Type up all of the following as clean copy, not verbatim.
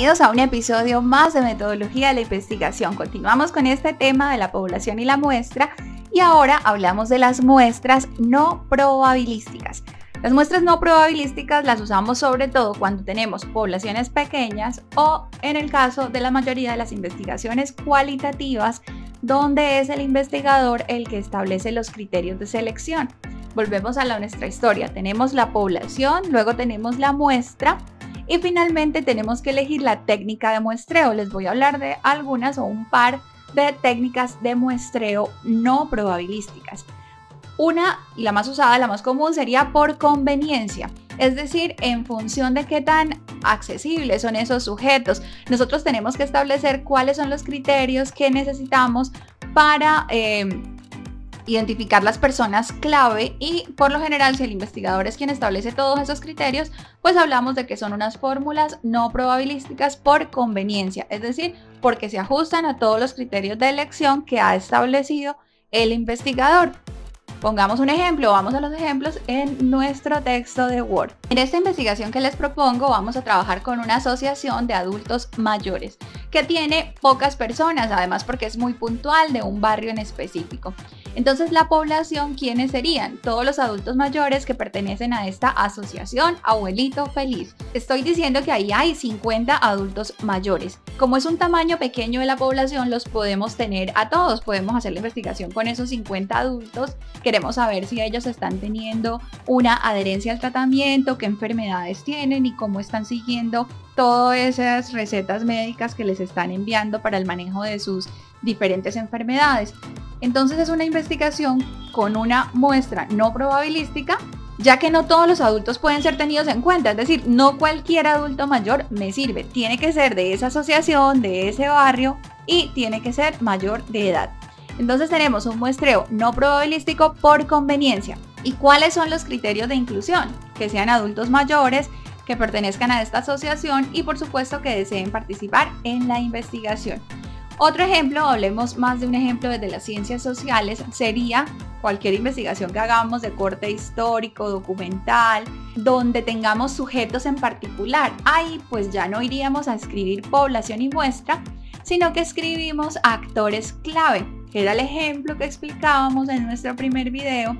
Bienvenidos a un episodio más de Metodología de la Investigación. Continuamos con este tema de la población y la muestra y ahora hablamos de las muestras no probabilísticas. Las muestras no probabilísticas las usamos sobre todo cuando tenemos poblaciones pequeñas o en el caso de la mayoría de las investigaciones cualitativas, donde es el investigador el que establece los criterios de selección. Volvemos a nuestra historia. Tenemos la población, luego tenemos la muestra y finalmente tenemos que elegir la técnica de muestreo. Les voy a hablar de algunas o un par de técnicas de muestreo no probabilísticas. Una, y la más usada, la más común, sería por conveniencia. Es decir, en función de qué tan accesibles son esos sujetos, nosotros tenemos que establecer cuáles son los criterios que necesitamos para identificar las personas clave, y por lo general, si el investigador es quien establece todos esos criterios, pues hablamos de que son unas fórmulas no probabilísticas por conveniencia, es decir, porque se ajustan a todos los criterios de elección que ha establecido el investigador. Pongamos un ejemplo, vamos a los ejemplos en nuestro texto de Word. En esta investigación que les propongo vamos a trabajar con una asociación de adultos mayores que tiene pocas personas, además porque es muy puntual de un barrio en específico. Entonces la población, ¿quiénes serían? Todos los adultos mayores que pertenecen a esta asociación Abuelito Feliz. Estoy diciendo que ahí hay 50 adultos mayores. Como es un tamaño pequeño de la población, los podemos tener a todos, podemos hacer la investigación con esos 50 adultos. Queremos saber si ellos están teniendo una adherencia al tratamiento, qué enfermedades tienen y cómo están siguiendo todas esas recetas médicas que les están enviando para el manejo de sus diferentes enfermedades. Entonces es una investigación con una muestra no probabilística, ya que no todos los adultos pueden ser tenidos en cuenta, es decir, no cualquier adulto mayor me sirve, tiene que ser de esa asociación, de ese barrio y tiene que ser mayor de edad. Entonces tenemos un muestreo no probabilístico por conveniencia. ¿Y cuáles son los criterios de inclusión? Que sean adultos mayores, que pertenezcan a esta asociación y por supuesto que deseen participar en la investigación. Otro ejemplo, hablemos más de un ejemplo desde las ciencias sociales, sería cualquier investigación que hagamos de corte histórico, documental, donde tengamos sujetos en particular. Ahí pues ya no iríamos a escribir población y muestra, sino que escribimos actores clave, que era el ejemplo que explicábamos en nuestro primer video,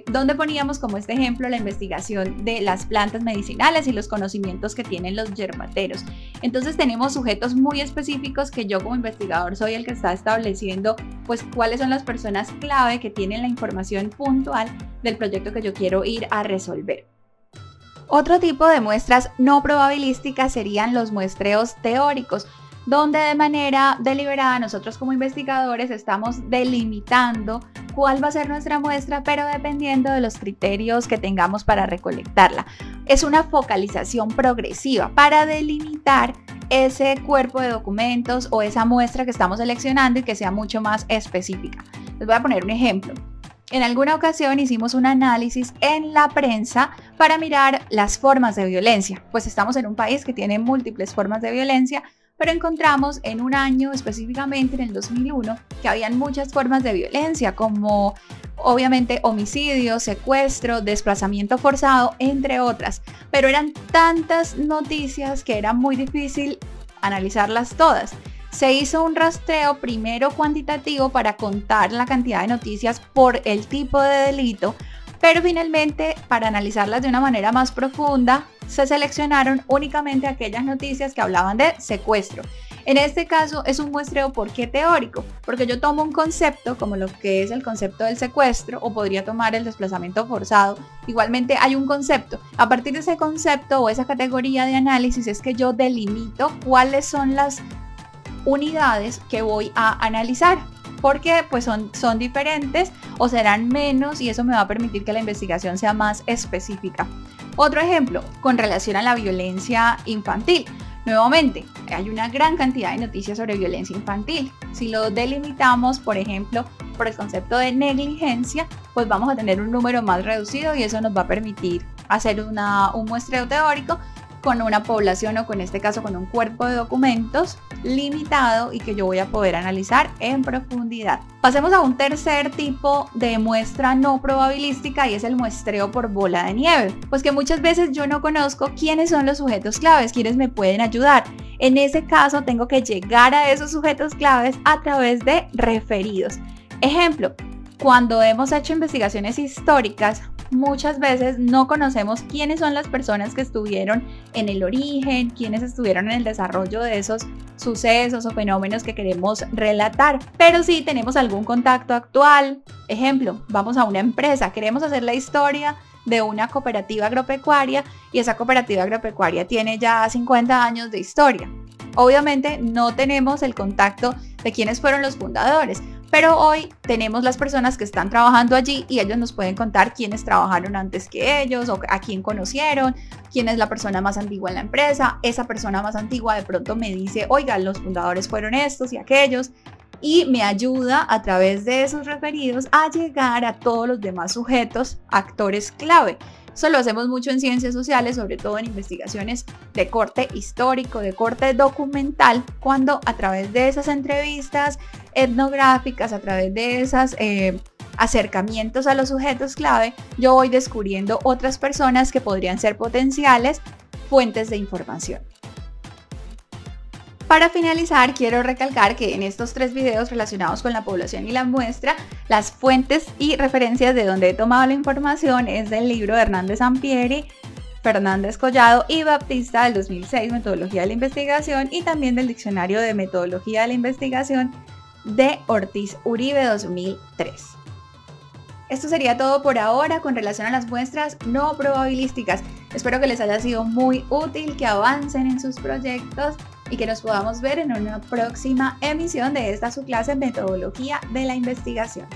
donde poníamos como este ejemplo la investigación de las plantas medicinales y los conocimientos que tienen los yerbateros. Entonces tenemos sujetos muy específicos que yo como investigador soy el que está estableciendo pues cuáles son las personas clave que tienen la información puntual del proyecto que yo quiero ir a resolver. Otro tipo de muestras no probabilísticas serían los muestreos teóricos, donde de manera deliberada nosotros como investigadores estamos delimitando cuál va a ser nuestra muestra, pero dependiendo de los criterios que tengamos para recolectarla. Es una focalización progresiva para delimitar ese cuerpo de documentos o esa muestra que estamos seleccionando y que sea mucho más específica. Les voy a poner un ejemplo. En alguna ocasión hicimos un análisis en la prensa para mirar las formas de violencia, pues estamos en un país que tiene múltiples formas de violencia, pero encontramos en un año específicamente, en el 2001, que habían muchas formas de violencia, como obviamente homicidio, secuestro, desplazamiento forzado, entre otras. Pero eran tantas noticias que era muy difícil analizarlas todas. Se hizo un rastreo primero cuantitativo para contar la cantidad de noticias por el tipo de delito, pero finalmente, para analizarlas de una manera más profunda, se seleccionaron únicamente aquellas noticias que hablaban de secuestro. En este caso es un muestreo, ¿por qué teórico? Porque yo tomo un concepto como lo que es el concepto del secuestro, o podría tomar el desplazamiento forzado. Igualmente hay un concepto. A partir de ese concepto o esa categoría de análisis es que yo delimito cuáles son las unidades que voy a analizar, porque pues son diferentes o serán menos, y eso me va a permitir que la investigación sea más específica. Otro ejemplo, con relación a la violencia infantil. Nuevamente, hay una gran cantidad de noticias sobre violencia infantil. Si lo delimitamos, por ejemplo, por el concepto de negligencia, pues vamos a tener un número más reducido y eso nos va a permitir hacer un muestreo teórico con una población o con este caso con un cuerpo de documentos limitado y que yo voy a poder analizar en profundidad. Pasemos a un tercer tipo de muestra no probabilística y es el muestreo por bola de nieve, pues que muchas veces yo no conozco quiénes son los sujetos claves, quiénes me pueden ayudar. En ese caso, tengo que llegar a esos sujetos claves a través de referidos. Ejemplo, cuando hemos hecho investigaciones históricas, muchas veces no conocemos quiénes son las personas que estuvieron en el origen, quiénes estuvieron en el desarrollo de esos sucesos o fenómenos que queremos relatar, pero sí tenemos algún contacto actual. Ejemplo, vamos a una empresa, queremos hacer la historia de una cooperativa agropecuaria y esa cooperativa agropecuaria tiene ya 50 años de historia. Obviamente no tenemos el contacto de quiénes fueron los fundadores, pero hoy tenemos las personas que están trabajando allí y ellos nos pueden contar quiénes trabajaron antes que ellos o a quién conocieron, quién es la persona más antigua en la empresa. Esa persona más antigua de pronto me dice, oiga, los fundadores fueron estos y aquellos, y me ayuda a través de esos referidos a llegar a todos los demás sujetos, actores clave. Eso lo hacemos mucho en ciencias sociales, sobre todo en investigaciones de corte histórico, de corte documental, cuando a través de esas entrevistas etnográficas, a través de esos acercamientos a los sujetos clave, yo voy descubriendo otras personas que podrían ser potenciales fuentes de información. Para finalizar, quiero recalcar que en estos 3 videos relacionados con la población y la muestra, las fuentes y referencias de donde he tomado la información es del libro de Hernández Sampieri, Fernández Collado y Baptista del 2006, Metodología de la Investigación, y también del Diccionario de Metodología de la Investigación de Ortiz Uribe 2003. Esto sería todo por ahora con relación a las muestras no probabilísticas. Espero que les haya sido muy útil, que avancen en sus proyectos y que nos podamos ver en una próxima emisión de esta su clase Metodología de la Investigación.